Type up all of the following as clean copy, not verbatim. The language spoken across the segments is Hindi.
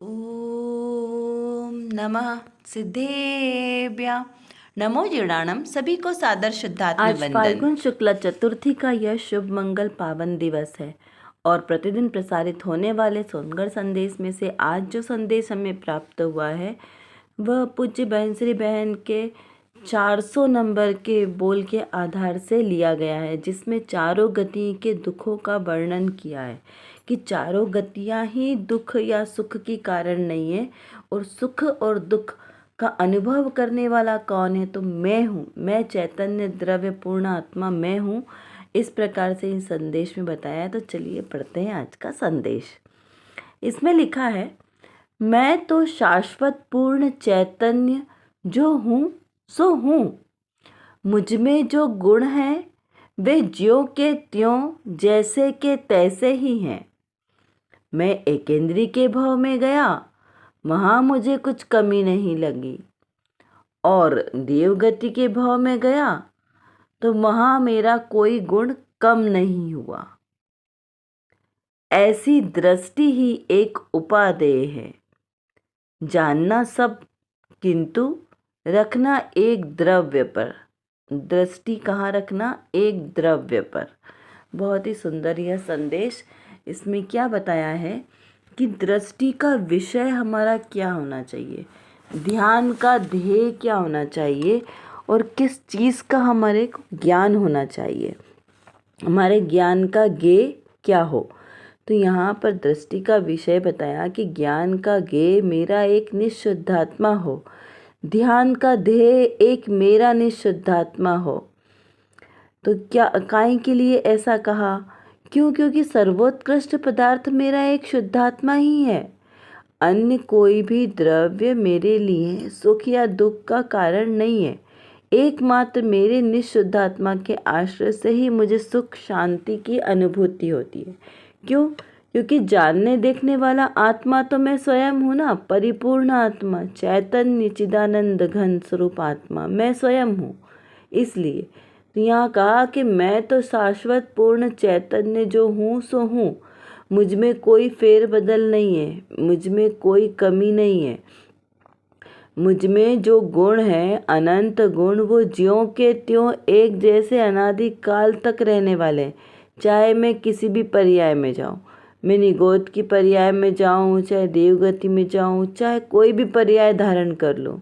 ओम नमः सिद्धेभ्य नमो जीर्णाणम। सभी को सादर शुद्धात्म आज वंदन। फाल्गुन शुक्ला चतुर्थी का यह शुभ मंगल पावन दिवस है और प्रतिदिन प्रसारित होने वाले सोनगढ़ संदेश में से आज जो संदेश हमें प्राप्त हुआ है वह पूज्य बहन श्री बहन के 400 नंबर के बोल के आधार से लिया गया है, जिसमें चारों गति के दुखों का वर्णन किया है कि चारों गतियां ही दुख या सुख की कारण नहीं है और सुख और दुख का अनुभव करने वाला कौन है, तो मैं हूँ। मैं चैतन्य द्रव्य पूर्ण आत्मा मैं हूँ। इस प्रकार से इस संदेश में बताया है। तो चलिए पढ़ते हैं आज का संदेश। इसमें लिखा है, मैं तो शाश्वत पूर्ण चैतन्य जो हूँ सो हूँ। मुझ में जो गुण हैं वे ज्यों के त्यों जैसे के तैसे ही हैं। मैं एकेंद्री के भाव में गया, वहाँ मुझे कुछ कमी नहीं लगी, और देवगति के भाव में गया तो वहाँ मेरा कोई गुण कम नहीं हुआ। ऐसी दृष्टि ही एक उपादेय है। जानना सब किंतु रखना एक द्रव्य पर। दृष्टि कहाँ रखना? एक द्रव्य पर। बहुत ही सुंदर यह संदेश। इसमें क्या बताया है कि दृष्टि का विषय हमारा क्या होना चाहिए, ध्यान का ध्येय क्या होना चाहिए और किस चीज़ का हमारे को ज्ञान होना चाहिए, हमारे ज्ञान का ज्ञेय क्या हो। तो यहाँ पर दृष्टि का विषय बताया कि ज्ञान का ज्ञेय मेरा एक निशुद्धात्मा हो, ध्यान का ध्येय एक मेरा निशुद्धात्मा हो। तो क्या काहे के लिए ऐसा कहा? क्योंकि सर्वोत्कृष्ट पदार्थ मेरा एक शुद्धात्मा ही है। अन्य कोई भी द्रव्य मेरे लिए सुख या दुख का कारण नहीं है। एकमात्र मेरे निशुद्धात्मा के आश्रय से ही मुझे सुख शांति की अनुभूति होती है। क्योंकि जानने देखने वाला आत्मा तो मैं स्वयं हूँ ना, परिपूर्ण आत्मा, चैतन्य चिदानंद घन स्वरूप आत्मा मैं स्वयं हूँ। इसलिए तो यहाँ कहा कि मैं तो शाश्वत पूर्ण चैतन्य जो हूँ सो हूँ। मुझ में कोई फेर बदल नहीं है, मुझ में कोई कमी नहीं है। मुझ में जो गुण हैं, अनंत गुण, वो ज्यों के त्यों एक जैसे अनादि काल तक रहने वाले हैं। चाहे मैं किसी भी पर्याय में जाऊँ, मैं निगोद की पर्याय में जाऊँ, चाहे देवगति में जाऊँ, चाहे कोई भी पर्याय धारण कर लूँ।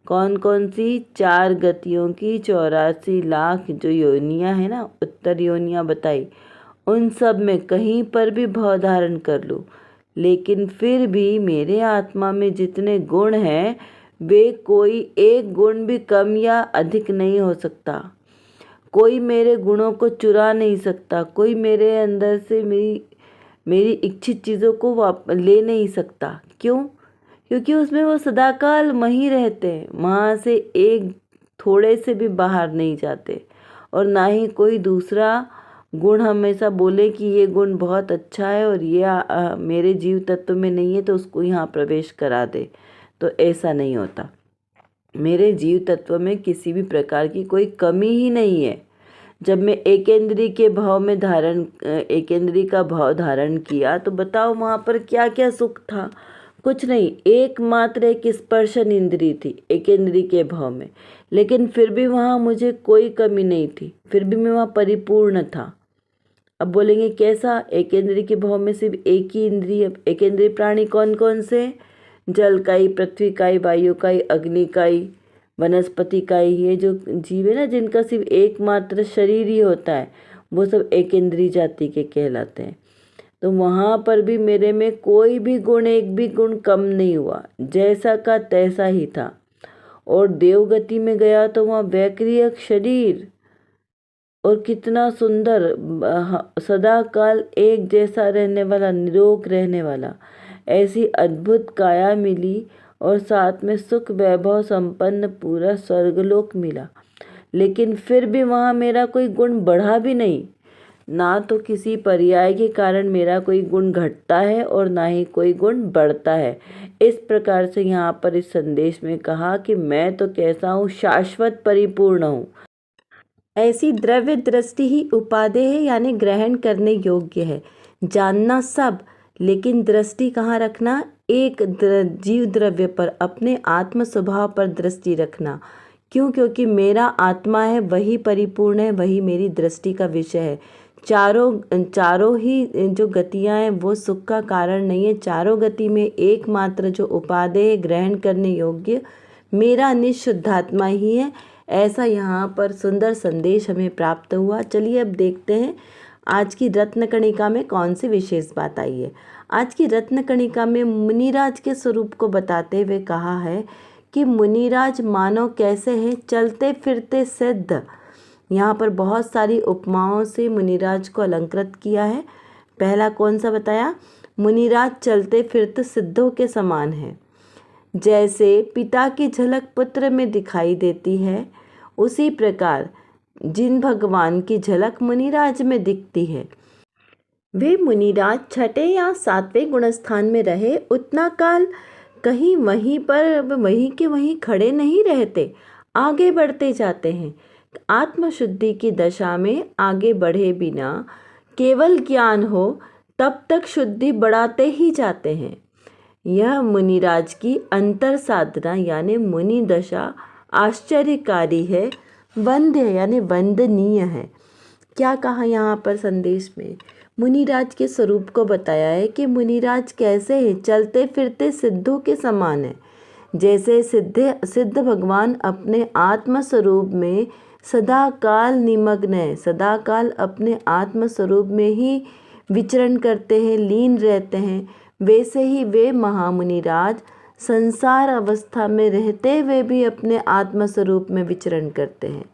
कौन कौन सी? 4 गतियों की 84 लाख जो योनियाँ हैं ना, उत्तर योनियाँ बताई, उन सब में कहीं पर भी भाव धारण कर लूँ, लेकिन फिर भी मेरे आत्मा में जितने गुण हैं वे कोई एक गुण भी कम या अधिक नहीं हो सकता। कोई मेरे गुणों को चुरा नहीं सकता। कोई मेरे अंदर से मेरी इच्छित चीज़ों को ले नहीं सकता। क्योंकि उसमें वो सदाकाल वहीं रहते हैं, वहाँ से एक थोड़े से भी बाहर नहीं जाते। और ना ही कोई दूसरा गुण हमेशा बोले कि ये गुण बहुत अच्छा है और ये मेरे जीव तत्व में नहीं है तो उसको यहाँ प्रवेश करा दे। तो ऐसा नहीं होता। मेरे जीव तत्व में किसी भी प्रकार की कोई कमी ही नहीं है। जब मैं एकेंद्री का भाव धारण किया तो बताओ वहाँ पर क्या क्या सुख था? कुछ नहीं, एकमात्र एक स्पर्शन इंद्री थी एकेंद्री के भाव में, लेकिन फिर भी वहाँ मुझे कोई कमी नहीं थी, फिर भी मैं वहाँ परिपूर्ण था। अब बोलेंगे कैसा? एकेंद्री के भाव में सिर्फ एक ही इंद्रिय। एकेंद्रीय प्राणी कौन कौन से? जल काई, पृथ्वी काई, वायु काई, अग्नि काई, वनस्पति काई। ये जो जीव है ना, जिनका सिर्फ एकमात्र शरीर ही होता है, वो सब एकेंद्रीय जाति के कहलाते हैं। तो वहाँ पर भी मेरे में कोई भी गुण, एक भी गुण कम नहीं हुआ, जैसा का तैसा ही था। और देवगति में गया तो वहाँ वैक्रियक शरीर, और कितना सुंदर, सदा काल एक जैसा रहने वाला, निरोग रहने वाला, ऐसी अद्भुत काया मिली। और साथ में सुख वैभव संपन्न पूरा स्वर्गलोक मिला। लेकिन फिर भी वहाँ मेरा कोई गुण बढ़ा भी नहीं, ना तो किसी पर्याय के कारण मेरा कोई गुण घटता है और ना ही कोई गुण बढ़ता है। इस प्रकार से यहाँ पर इस संदेश में कहा कि मैं तो कैसा हूँ? शाश्वत परिपूर्ण हूँ। ऐसी द्रव्य दृष्टि ही उपादेय है, यानी ग्रहण करने योग्य है। जानना सब, लेकिन दृष्टि कहाँ रखना, एक जीव द्रव्य पर, अपने आत्म स्वभाव पर दृष्टि रखना। क्यों? क्योंकि मेरा आत्मा है, वही परिपूर्ण है, वही मेरी दृष्टि का विषय है। चारों ही जो गतियाँ हैं वो सुख का कारण नहीं है। चारों गति में एकमात्र जो उपादेय ग्रहण करने योग्य मेरा निःशुद्धात्मा ही है। ऐसा यहाँ पर सुंदर संदेश हमें प्राप्त हुआ। चलिए अब देखते हैं आज की रत्न कणिका में कौन सी विशेष बात आई है। आज की रत्न कणिका में मुनिराज के स्वरूप को बताते हुए कहा है कि मुनिराज मानो कैसे हैं, चलते फिरते सिद्ध। यहाँ पर बहुत सारी उपमाओं से मुनिराज को अलंकृत किया है। पहला कौन सा बताया, मुनिराज चलते फिरते सिद्धों के समान है। जैसे पिता की झलक पुत्र में दिखाई देती है, उसी प्रकार जिन भगवान की झलक मुनिराज में दिखती है। वे मुनिराज छठे या सातवें गुणस्थान में रहे उतना काल कहीं वहीं पर वहीं के वहीं खड़े नहीं रहते, आगे बढ़ते जाते हैं। आत्मशुद्धि की दशा में आगे बढ़े बिना केवल ज्ञान हो तब तक शुद्धि बढ़ाते ही जाते हैं। यह मुनिराज की अंतर साधना यानी मुनि दशा आश्चर्यकारी है, वंद्य यानी वंदनीय है। क्या कहा यहाँ पर संदेश में, मुनिराज के स्वरूप को बताया है कि मुनिराज कैसे हैं, चलते फिरते सिद्धों के समान है। जैसे सिद्ध भगवान अपने आत्म स्वरूप में सदा काल निमग्न है, सदा काल अपने आत्म स्वरूप में ही विचरण करते हैं, लीन रहते हैं। वैसे ही वे महामुनिराज संसार अवस्था में रहते हुए भी अपने आत्म स्वरूप में विचरण करते हैं।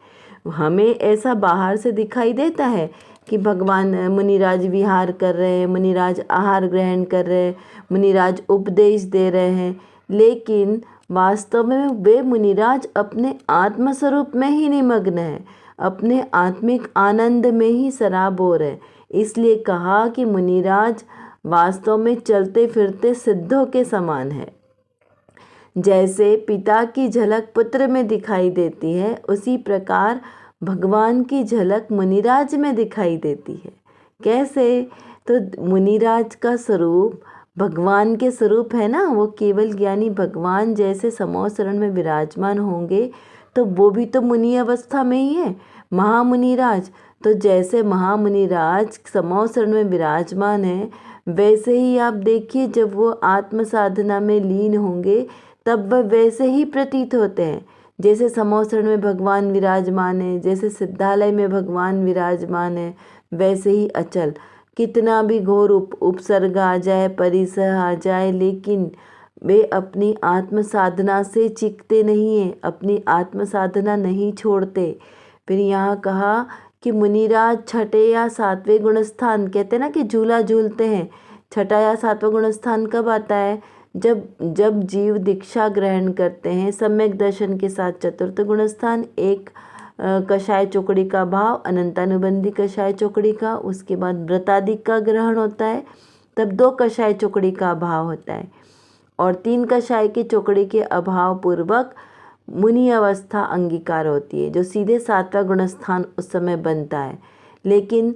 हमें ऐसा बाहर से दिखाई देता है कि भगवान मुनिराज विहार कर रहे हैं, मुनिराज आहार ग्रहण कर रहे हैं, मुनिराज उपदेश दे रहे हैं, लेकिन वास्तव में वे मुनिराज अपने आत्म स्वरूप में ही निमग्न है, अपने आत्मिक आनंद में ही सराबोर है। इसलिए कहा कि मुनिराज वास्तव में चलते फिरते सिद्धों के समान है। जैसे पिता की झलक पुत्र में दिखाई देती है, उसी प्रकार भगवान की झलक मुनिराज में दिखाई देती है। कैसे? तो मुनिराज का स्वरूप भगवान के स्वरूप है ना, वो केवल ज्ञानी भगवान जैसे समो शरण में विराजमान होंगे तो वो भी तो मुनि अवस्था में ही है, महामुनिराज। तो जैसे महामुनिराज समो शरण में विराजमान है, वैसे ही आप देखिए जब वो आत्म साधना में लीन होंगे तब वह वैसे ही प्रतीत होते हैं। जैसे समो शरण में भगवान विराजमान है, जैसे सिद्धालय में भगवान विराजमान है, वैसे ही अचल। कितना भी घोर उपसर्ग आ जाए, परिसह आ जाए, लेकिन वे अपनी आत्म साधना से चिकते नहीं हैं, अपनी आत्म साधना नहीं छोड़ते। फिर यहाँ कहा कि मुनिराज छठे या सातवें गुणस्थान, कहते हैं ना कि झूला झूलते हैं, छठा या सातवां गुणस्थान कब आता है, जब जीव दीक्षा ग्रहण करते हैं सम्यक दर्शन के साथ। चतुर्थ गुणस्थान एक कषाय चौकड़ी का भाव, अनंतानुबंधी कषाय चौकड़ी का, उसके बाद व्रतादि का ग्रहण होता है, तब 2 कषाय चौकड़ी का अभाव होता है, और 3 कषाय की चौकड़ी के अभाव पूर्वक मुनि अवस्था अंगीकार होती है, जो सीधे 7वां गुणस्थान उस समय बनता है। लेकिन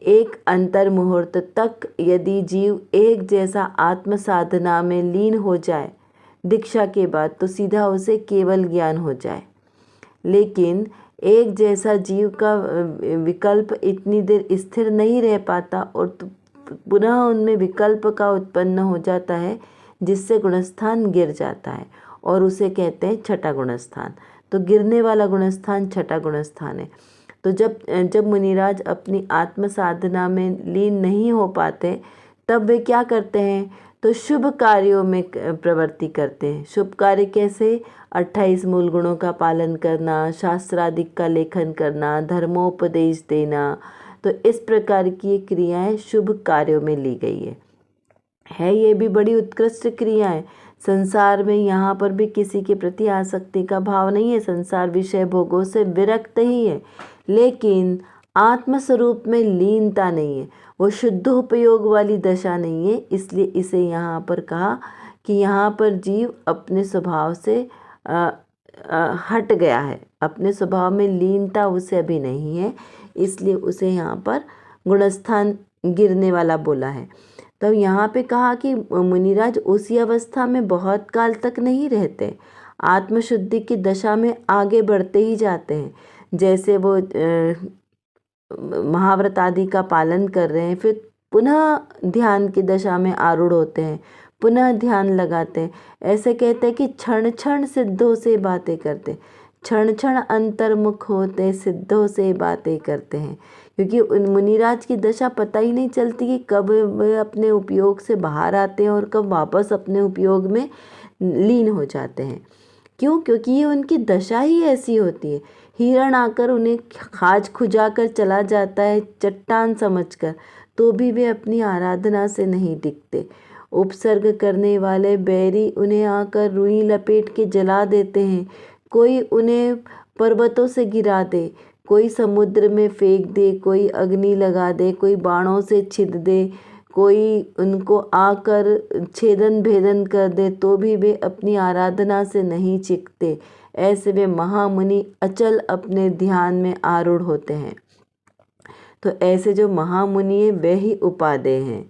एक अंतर मुहूर्त तक यदि जीव एक जैसा आत्म साधना में लीन हो जाए दीक्षा के बाद, तो सीधा उसे केवल ज्ञान हो जाए। लेकिन एक जैसा जीव का विकल्प इतनी देर स्थिर नहीं रह पाता और पुनः उनमें विकल्प का उत्पन्न हो जाता है, जिससे गुणस्थान गिर जाता है, और उसे कहते हैं छठा गुणस्थान। तो गिरने वाला गुणस्थान छठा गुणस्थान है। तो जब मुनिराज अपनी आत्म साधना में लीन नहीं हो पाते, तब वे क्या करते हैं, तो शुभ कार्यों में प्रवृत्ति करते हैं। शुभ कार्य कैसे? 28 मूल गुणों का पालन करना, शास्त्रादिक का लेखन करना, धर्मोपदेश देना। तो इस प्रकार की क्रियाएं शुभ कार्यों में ली गई है। ये भी बड़ी उत्कृष्ट क्रिया है। संसार में यहाँ पर भी किसी के प्रति आसक्ति का भाव नहीं है, संसार विषय भोगों से विरक्त ही है, लेकिन आत्मस्वरूप में लीनता नहीं है, वो शुद्ध उपयोग वाली दशा नहीं है। इसलिए इसे यहाँ पर कहा कि यहाँ पर जीव अपने स्वभाव से हट गया है, अपने स्वभाव में लीनता उसे अभी नहीं है, इसलिए उसे यहाँ पर गुणस्थान गिरने वाला बोला है। तो यहाँ पे कहा कि मुनिराज उसी अवस्था में बहुत काल तक नहीं रहते, आत्मशुद्धि की दशा में आगे बढ़ते ही जाते हैं। जैसे वो महाव्रत आदि का पालन कर रहे हैं, फिर पुनः ध्यान की दशा में आरूढ़ होते हैं, पुनः ध्यान लगाते हैं। ऐसे कहते हैं कि क्षण क्षण सिद्धों से बातें करते, क्षण क्षण अंतर्मुख होते सिद्धों से बातें करते हैं। क्योंकि उन मुनिराज की दशा पता ही नहीं चलती कि कब वे अपने उपयोग से बाहर आते हैं और कब वापस अपने उपयोग में लीन हो जाते हैं। क्यों? क्योंकि ये उनकी दशा ही ऐसी होती है। हिरण आकर उन्हें खाज खुजा कर चला जाता है चट्टान समझकर, तो भी वे अपनी आराधना से नहीं टिकते। उपसर्ग करने वाले बैरी उन्हें आकर रुई लपेट के जला देते हैं। कोई उन्हें पर्वतों से गिरा दे, कोई समुद्र में फेंक दे, कोई अग्नि लगा दे, कोई बाणों से छिद दे, कोई उनको आकर छेदन भेदन कर दे, तो भी वे अपनी आराधना से नहीं चिकते। ऐसे वे महामुनि अचल अपने ध्यान में आरूढ़ होते हैं। तो ऐसे जो महामुनि हैं वे ही उपादेय हैं।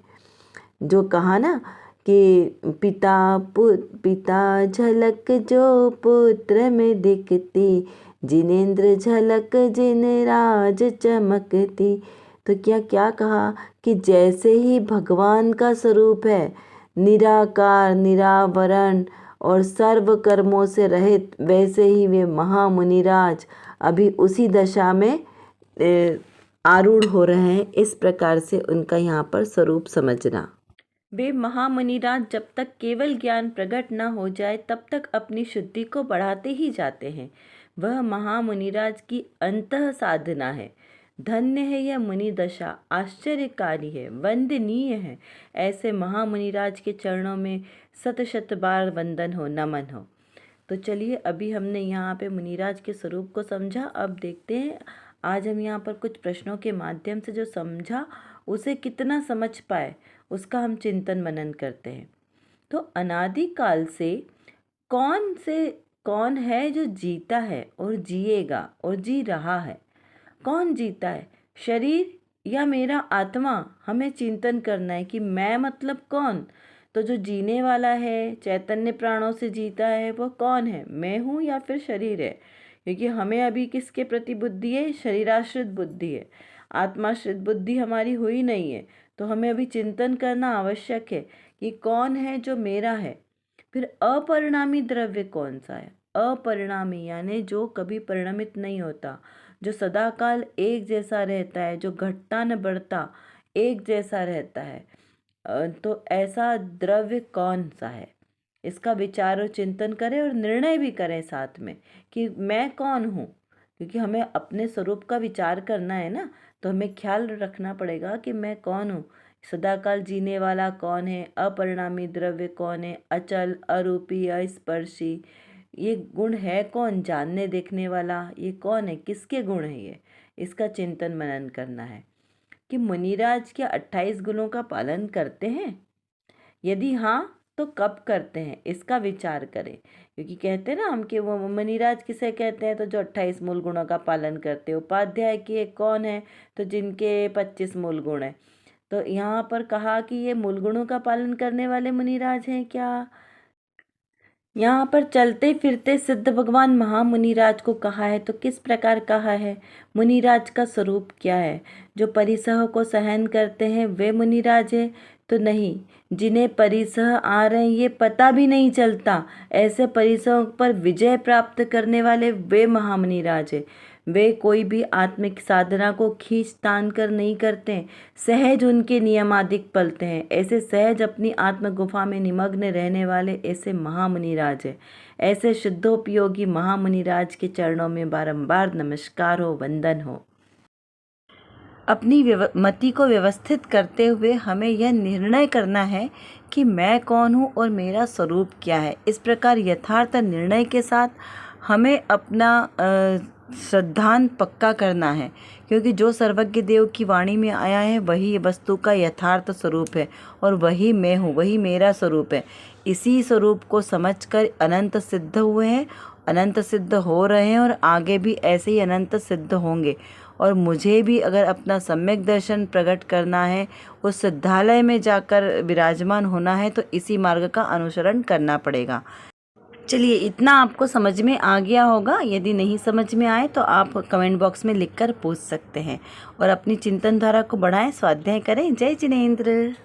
जो कहा ना कि पिता झलक जो पुत्र में दिखती, जिनेंद्र झलक जिन राज चमकती। तो क्या कहा कि जैसे ही भगवान का स्वरूप है, निराकार निरावरण और सर्व कर्मों से रहित, वैसे ही वे महामुनिराज अभी उसी दशा में आरूढ़ हो रहे हैं। इस प्रकार से उनका यहाँ पर स्वरूप समझना। वे महामुनिराज जब तक केवल ज्ञान प्रकट न हो जाए तब तक अपनी शुद्धि को बढ़ाते ही जाते हैं। वह महामुनिराज की अंतः साधना है। धन्य है यह मुनि दशा, आश्चर्यकारी है, वंदनीय है। ऐसे महामुनिराज के चरणों में शत शत बार वंदन हो, नमन हो। तो चलिए, अभी हमने यहाँ पे मुनिराज के स्वरूप को समझा। अब देखते हैं आज हम यहाँ पर कुछ प्रश्नों के माध्यम से जो समझा उसे कितना समझ पाए, उसका हम चिंतन मनन करते हैं। तो अनादिकाल से कौन है जो जीता है और जिएगा और जी रहा है? कौन जीता है, शरीर या मेरा आत्मा? हमें चिंतन करना है कि मैं मतलब कौन। तो जो जीने वाला है, चैतन्य प्राणों से जीता है, वो कौन है? मैं हूँ या फिर शरीर है? क्योंकि हमें अभी किसके प्रति बुद्धि है? शरीराश्रित बुद्धि है, आत्माश्रित बुद्धि हमारी हुई नहीं है। तो हमें अभी चिंतन करना आवश्यक है कि कौन है जो मेरा है। फिर अपरिणामी द्रव्य कौन सा है? अपरिणामी यानी जो कभी परिणमित नहीं होता, जो सदाकाल एक जैसा रहता है, जो घटता न बढ़ता, एक जैसा रहता है। तो ऐसा द्रव्य कौन सा है? इसका विचार और चिंतन करें और निर्णय भी करें साथ में कि मैं कौन हूँ। क्योंकि हमें अपने स्वरूप का विचार करना है ना, तो हमें ख्याल रखना पड़ेगा कि मैं कौन हूँ। सदाकाल जीने वाला कौन है? अपरिणामी द्रव्य कौन है? अचल, अरूपी, अस्पर्शी, ये गुण है कौन? जानने देखने वाला ये कौन है? किसके गुण है ये? इसका चिंतन मनन करना है कि मुनिराज क्या 28 गुणों का पालन करते हैं? यदि हाँ तो कब करते हैं, इसका विचार करें। क्योंकि कहते हैं ना हम कि वो मुनिराज किसे कहते हैं? तो जो 28 मूल गुणों का पालन करते हैं। उपाध्याय की कौन है? तो जिनके 25 मूल गुण हैं। तो यहाँ पर कहा कि ये मूल गुणों का पालन करने वाले मुनिराज हैं क्या? यहाँ पर चलते फिरते सिद्ध भगवान महामुनिराज को कहा है, तो किस प्रकार कहा है? मुनिराज का स्वरूप क्या है? जो परिसह को सहन करते हैं वे मुनिराज है? तो नहीं, जिन्हें परिसह आ रहे हैं ये पता भी नहीं चलता, ऐसे परिसहों पर विजय प्राप्त करने वाले वे महामुनिराज है। वे कोई भी आत्मिक साधना को खींच तान कर नहीं करते, सहज उनके नियमादिक पलते हैं। ऐसे सहज अपनी आत्म गुफा में निमग्न रहने वाले ऐसे महामुनिराज है। ऐसे शुद्धोपयोगी महामुनिराज के चरणों में बारंबार नमस्कार हो, वंदन हो। अपनी मति को व्यवस्थित करते हुए हमें यह निर्णय करना है कि मैं कौन हूँ और मेरा स्वरूप क्या है। इस प्रकार यथार्थ निर्णय के साथ हमें अपना श्रद्धांत पक्का करना है। क्योंकि जो सर्वज्ञ देव की वाणी में आया है वही वस्तु का यथार्थ स्वरूप है और वही मैं हूँ, वही मेरा स्वरूप है। इसी स्वरूप को समझकर अनंत सिद्ध हुए हैं, अनंत सिद्ध हो रहे हैं और आगे भी ऐसे ही अनंत सिद्ध होंगे। और मुझे भी अगर अपना सम्यक दर्शन प्रकट करना है, उस सिद्धालय में जाकर विराजमान होना है, तो इसी मार्ग का अनुसरण करना पड़ेगा। चलिए, इतना आपको समझ में आ गया होगा। यदि नहीं समझ में आए तो आप कमेंट बॉक्स में लिखकर पूछ सकते हैं और अपनी चिंतन धारा को बढ़ाएं, स्वाध्याय करें। जय जिनेंद्र।